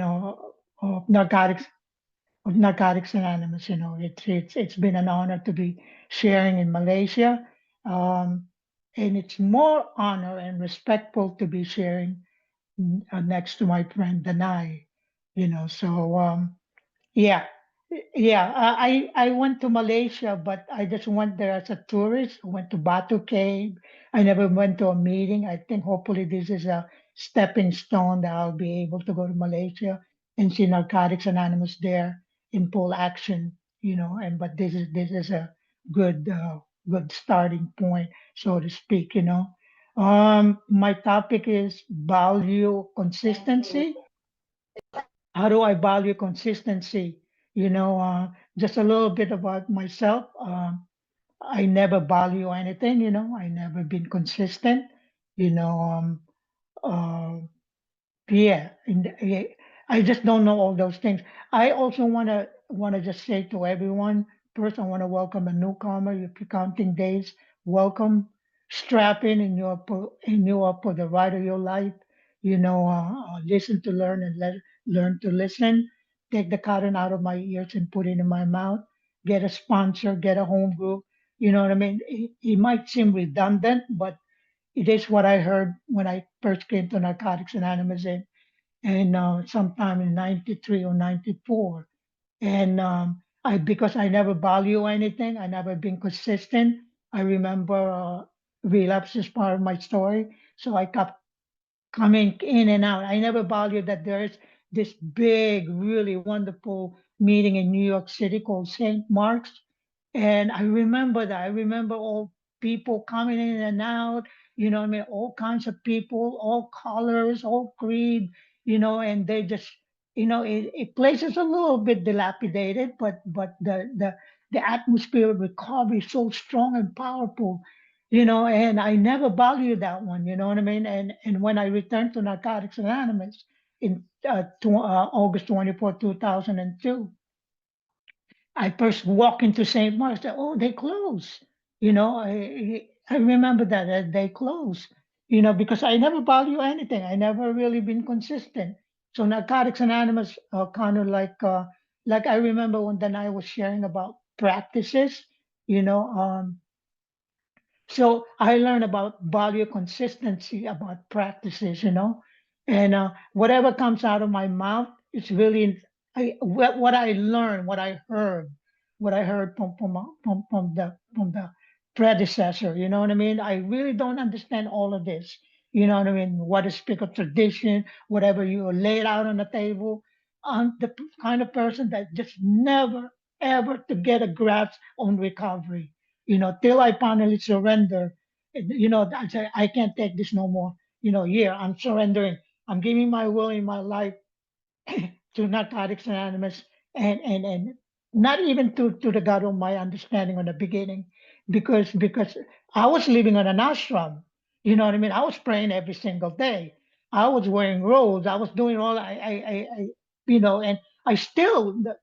of Narcotics Anonymous. It's been an honor to be sharing in Malaysia, um, and it's more honor and respectful to be sharing next to my friend Danai. So yeah, yeah. I went to Malaysia, but I just went there as a tourist. I went to Batu Cave. I never went to a meeting. I think hopefully this is a stepping stone that I'll be able to go to Malaysia and see Narcotics Anonymous there in full action. And but this is a good starting point, so to speak. My topic is value consistency. How do I value consistency? Just a little bit about myself. I never value anything. I never been consistent. You know, uh, yeah, I just don't know all those things. I also wanna just say to everyone, first I want to welcome a newcomer. If you're counting days, welcome. Strap in and you're up for the ride of your life. Listen to learn and learn to listen. Take the cotton out of my ears and put it in my mouth. Get a sponsor, get a home group. You know what I mean? It might seem redundant, but it is what I heard when I first came to Narcotics Anonymous and sometime in 93 or 94. And because I never value anything, I never been consistent. I remember relapse is part of my story. So I kept coming in and out. I never valued that there's this big, really wonderful meeting in New York City called St. Mark's. And I remember that. I remember all people coming in and out, what I mean, all kinds of people, all colors, all creed, and they just, it place is a little bit dilapidated, but the atmosphere of recovery is so strong and powerful, and I never valued that one, you know what I mean? And when I returned to Narcotics Anonymous in August 24, 2002, I first walked into St. Mark's. Oh, they closed. I remember that they closed. Because I never value anything. I never really been consistent. So Narcotics Anonymous, kind of like I remember when then I was sharing about practices. You know, so I learned about value consistency, about practices, and whatever comes out of my mouth, it's really what I learned, what I heard from the predecessor. You know what I mean? I really don't understand all of this. You know what I mean? What is spiritual tradition? Whatever you lay it out on the table. I'm the kind of person that just never ever to get a grasp on recovery, till I finally surrender. I say, I can't take this no more. Yeah, I'm surrendering. I'm giving my will in my life to Narcotics Anonymous and not even to the God of my understanding in the beginning, because I was living on an ashram. You know what I mean? I was praying every single day. I was wearing robes. I was doing all and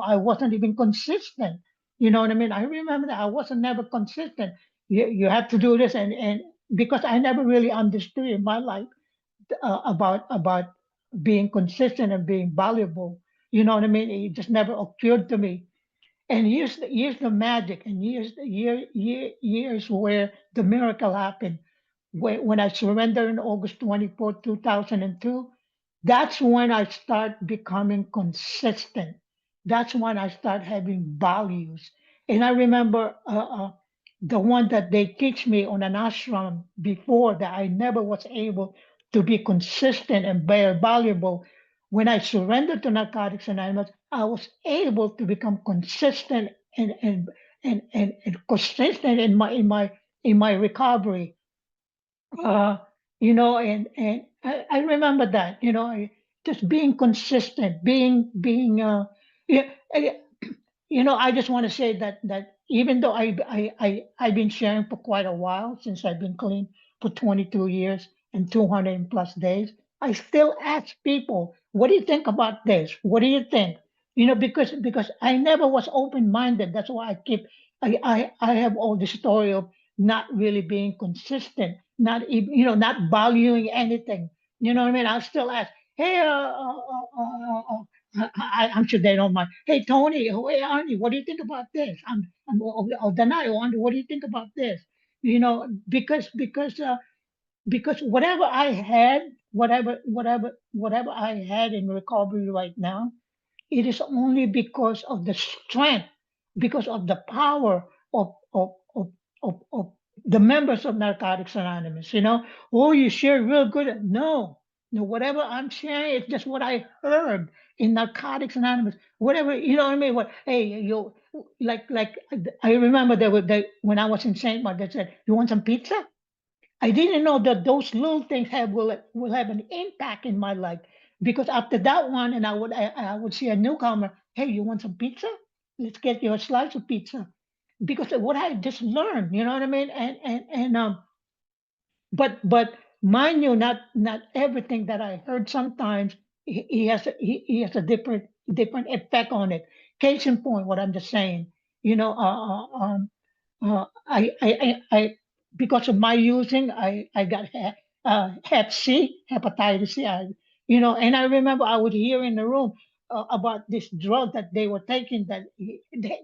I wasn't even consistent. You know what I mean? I remember that I wasn't never consistent. You have to do this and because I never really understood in my life about being consistent and being valuable. You know what I mean? It just never occurred to me. And here's the magic, and years where the miracle happened. When I surrendered in August 24, 2002, that's when I start becoming consistent. That's when I start having values. And I remember the one that they teach me on an ashram before that I never was able to be consistent and very valuable. When I surrendered to Narcotics Anonymous, I was able to become consistent and consistent in my recovery. uh, and I remember that, just being consistent, yeah, I- I just want to say that even though I've been sharing for quite a while, since I've been clean for 22 years and 200 plus days, I still ask people, what do you think about this? What do you think? Because I never was open minded. That's why I have all the story of not really being consistent, not even, not valuing anything. You know what I mean? I'll still ask. Hey, I'm sure they don't mind. Hey, Tony, hey, Arnie, what do you think about this? Danai, Andy, what do you think about this? You know, because whatever I had, whatever I had in recovery right now, it is only because of the strength, because of the power of the members of Narcotics Anonymous. Oh, you share real good. No, no, whatever I'm sharing is just what I heard in Narcotics Anonymous. Whatever, you know what I mean? What? Hey, you like I remember when I was in Saint Mark, they said, "You want some pizza?" I didn't know that those little things will have an impact in my life, because after that one, and I would see a newcomer. Hey, you want some pizza? Let's get you a slice of pizza, because of what I just learned. You know what I mean? And but mind you, not everything that I heard. Sometimes he has a different effect on it. Case in point, what I'm just saying. You know, I because of my using, I got Hep C, hepatitis C. And I remember I would hear in the room about this drug that they were taking, that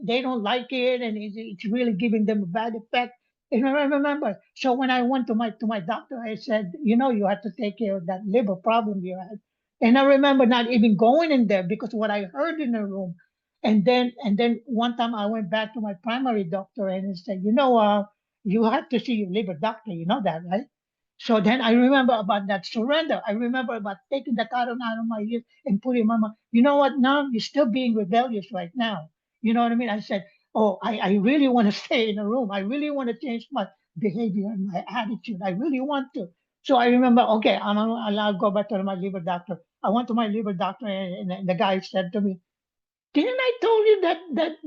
they don't like it, and it's really giving them a bad effect. And I remember, so when I went to my doctor, I said, you have to take care of that liver problem you had. And I remember not even going in there because what I heard in the room. And then one time I went back to my primary doctor and he said, you have to see your liver doctor. You know that, right? So then I remember about that surrender. I remember about taking the cotton out of my ears and putting it in my mouth. You know what? Now you're still being rebellious right now. You know what I mean? I said, oh, I really want to stay in the room. I really want to change my behavior and my attitude. I really want to. So I remember, okay, I'm allowed to go back to my liver doctor. I went to my liver doctor, and the guy said to me, didn't I told you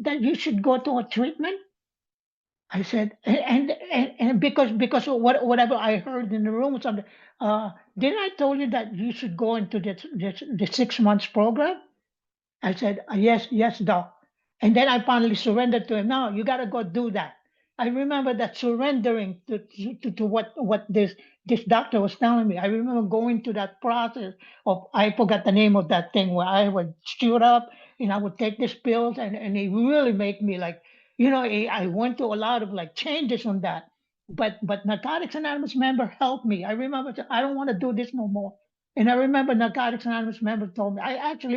that you should go to a treatment? I said, and because of whatever I heard in the room or something, didn't I told you that you should go into the 6 months program? I said, yes, yes, doc. And then I finally surrendered to him. No, you got to go do that. I remember that surrendering to what this doctor was telling me. I remember going to that process of, I forgot the name of that thing, where I would shoot up and I would take these pills, and it really made me like, I went to a lot of like changes on that. But Narcotics Anonymous member helped me. I remember, I don't want to do this no more. And I remember Narcotics Anonymous member told me,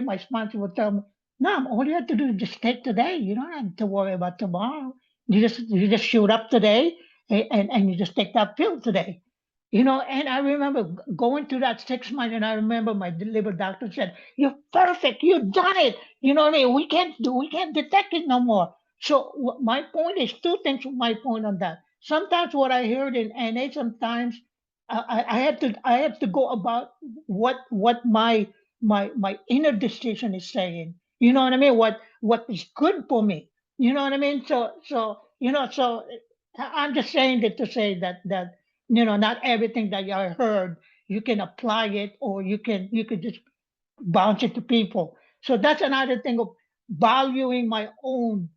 my sponsor would tell me, no, all you have to do is just take today. You don't have to worry about tomorrow. You just shoot up today, and you just take that pill today. And I remember going through that 6 months, and I remember my liver doctor said, "You're perfect. You've done it. You know what I mean? We can't detect it no more." So my point is two things. My point on that. Sometimes what I heard in NA, sometimes I have to go about what my inner decision is saying. You know what I mean? What is good for me. You know what I mean? So I'm just saying that to say that not everything that I heard you can apply it, or you could just bounce it to people. So that's another thing of valuing my own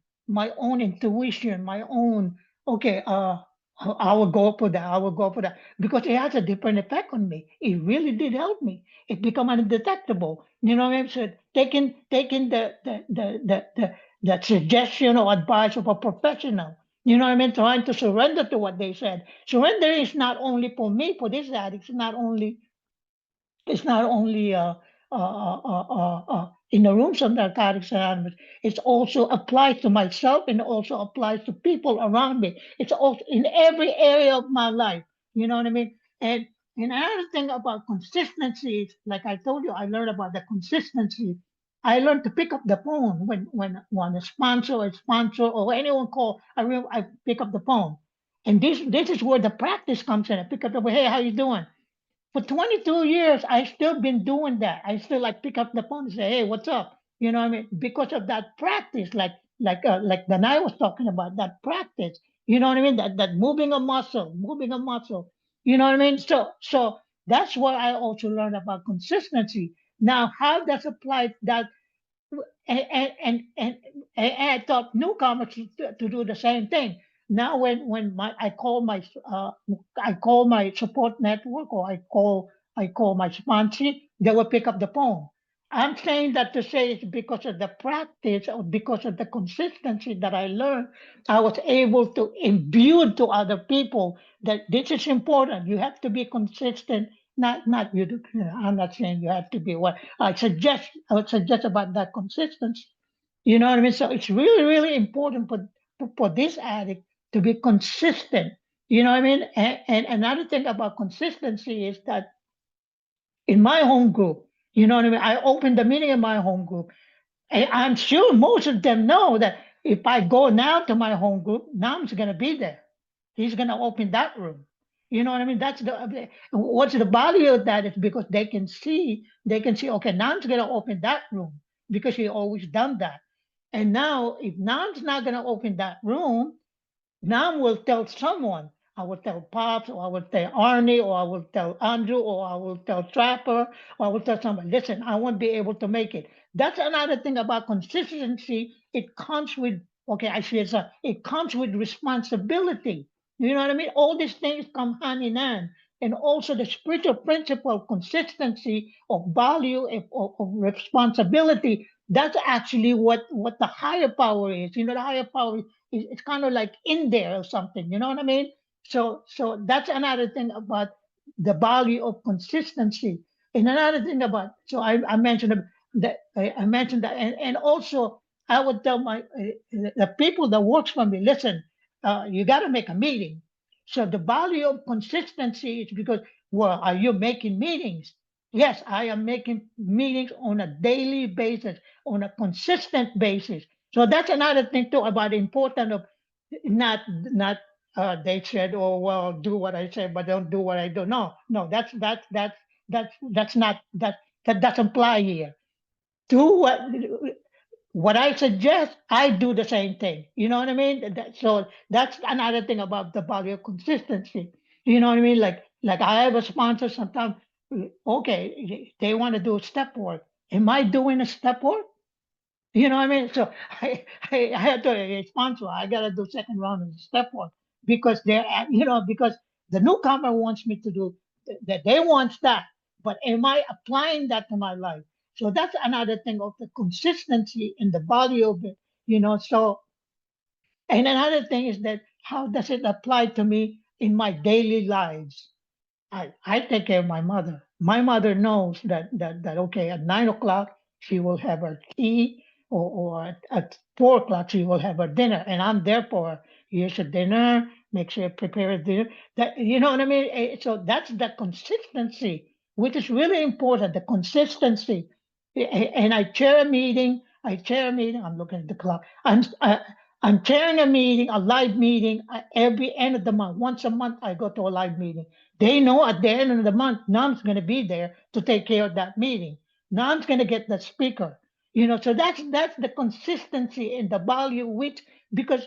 intuition, my own, okay, I will go for that. I will go for that because it has a different effect on me. It really did help me. It become undetectable. You know what I'm saying? Taking the suggestion or advice of a professional. You know what I mean? Trying to surrender to what they said. Surrender is not only for me, for this addict. It's not only in the rooms of Narcotics Anonymous. It also applies to myself, and it also applies to people around me. It's also in every area of my life. You know what I mean? And another thing about consistency is, like I told you, I learned about the consistency. I learned to pick up the phone when a sponsor or anyone call. I pick up the phone, and this is where the practice comes in. I pick up the phone. Hey, how you doing? For 22 years, I still been doing that. I still like pick up the phone and say, "Hey, what's up?" You know what I mean? Because of that practice, like the night was talking about that practice. You know what I mean? That moving a muscle, moving a muscle. You know what I mean? So that's what I also learned about consistency. Now, how does apply that, and I taught newcomers to do the same thing. Now, when I call my support network, or I call my sponsor. they will pick up the phone. I'm saying that to say it's because of the practice or because of the consistency that I learned, I was able to imbue to other people that this is important. You have to be consistent. Not you. I'm not saying you have to be what I would suggest about that consistency. You know what I mean? So it's really, really important for this addict to be consistent. You know what I mean? And another thing about consistency is that in my home group, you know what I mean? I opened the meeting in my home group. And I'm sure most of them know that if I go now to my home group, Nam's going to be there. He's going to open that room. You know what I mean? That's what's the value of that is because they can see, okay, Nam's going to open that room because he always done that. And now, if Nam's not going to open that room, now will tell someone. I will tell Pops, or I will tell Arnie, or I will tell Andrew, or I will tell Trapper, or I will tell somebody, listen, I won't be able to make it. That's another thing about consistency. It comes with, okay, I see it comes with responsibility. You know what I mean? All these things come hand in hand. And also the spiritual principle of consistency, of value, of responsibility. That's actually what the higher power is. You know, the higher power it's kind of like in there or something. You know what I mean? So that's another thing about the value of consistency. And another thing about I mentioned that I mentioned that, and also I would tell my the people that works for me, listen, you got to make a meeting. So the value of consistency is because, well, are you making meetings? Yes, I am making meetings on a daily basis, on a consistent basis. So that's another thing too about the importance of not they said, oh well, do what I say, but don't do what I do. No, no, that's not that doesn't apply here. Do what I suggest, I do the same thing. You know what I mean? So that's another thing about the value of consistency. You know what I mean? Like I have a sponsor sometimes. Okay, they want to do step work. Am I doing a step work? You know what I mean? So I had to sponsor. I got to do second round of step one because because the newcomer wants me to do that. They want that, but am I applying that to my life? So that's another thing of the consistency and the value of it. So and another thing is that how does it apply to me in my daily lives? I take care of my mother. My mother knows that okay, at 9 o'clock she will have her tea, or at 4 o'clock she will have her dinner, and I'm there for her. Here's her dinner, make sure you prepare her dinner. That you know what I mean? So that's the consistency, which is really important. The consistency. And I chair a meeting. I chair a meeting. I'm looking at the clock. I'm chairing a meeting, a live meeting every end of the month. Once a month, I go to a live meeting. They know at the end of the month, Nam's going to be there to take care of that meeting. Nam's going to get the speaker. So that's the consistency and the value which because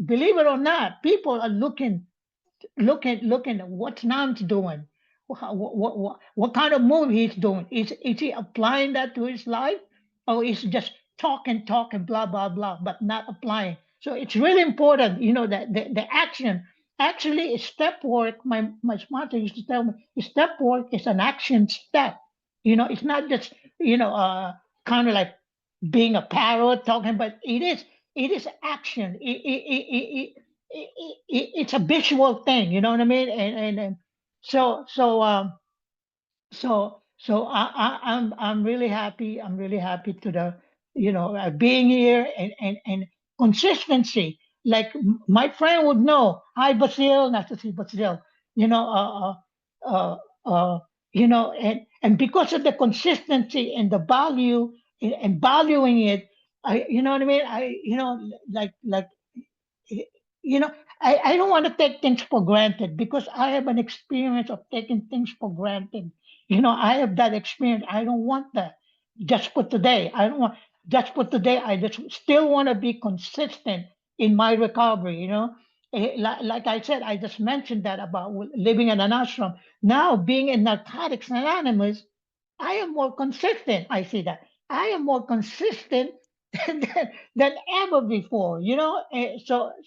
believe it or not, people are looking at what Nam's doing. What kind of move he's doing? Is he applying that to his life, or is he just talking, blah blah blah, but not applying? So it's really important, that the action actually is step work. My sponsor used to tell me, step work is an action step. It's not just kind of like being a parrot talking, but it is action. It's a visual thing, you know what I mean? And so so I'm really happy. I'm really happy to the being here and consistency. Like my friend would know. Hi, Basil. Nice to see Basil. You know, uh, uh, and because of the consistency and the value and valuing it, you know what I mean. Like you know, I don't want to take things for granted because I have an experience of taking things for granted. I have that experience. I don't want that just for today. I don't want just for today. I just still want to be consistent in my recovery. Like I said, I just mentioned that about living in an ashram. Now being in Narcotics Anonymous, I am more consistent. I see that. I am more consistent than, than ever before. So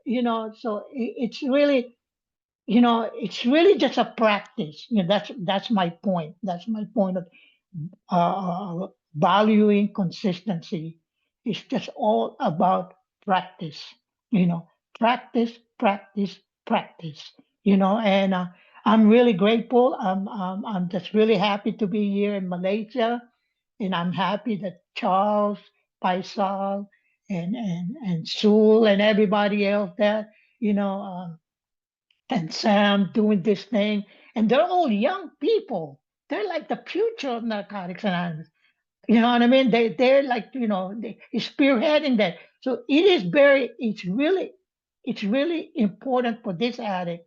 it's really it's really just a practice. That's my point. That's my point of valuing consistency. It's just all about practice. You know, practice, practice, practice. And I'm really grateful. I'm just really happy to be here in Malaysia, and I'm happy that Charles, Faisal, and Sul and everybody else there, you know. And Sam doing this thing, and they're all young people. They're like the future of Narcotics Anonymous. You know what I mean? They're like they spearheading that. So it's really important for this addict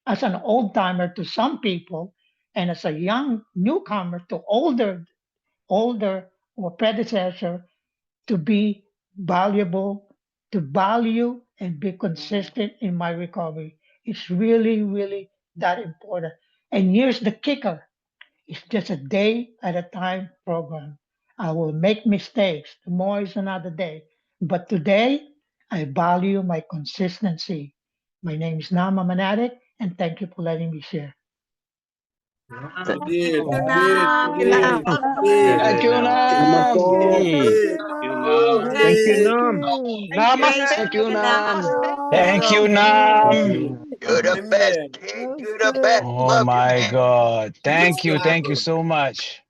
as an old timer to some people, and as a young newcomer to older or predecessor to be valuable, to value and be consistent in my recovery. It's really, really that important. And here's the kicker: it's just a day at a time program. I will make mistakes. Tomorrow is another day. But today, I value my consistency. My name is Nahm, I'm an addict, and thank you for letting me share. So deep, Thank so you, deep, so Nam. deep, Nam. so deep. Thank you, Salamat Nam. po. Thank Deep, you, Thank you, Nam. so Nam. Thank you, deep. Nam. Praise Namaste. Thank you, you, Nam. Nam. Thank you, So Thank Nam. good. you. You're the best, Amen. kid. So You're the best. good. Oh Love you, my man. God. Yes, Thank you. sir. Thank you so much.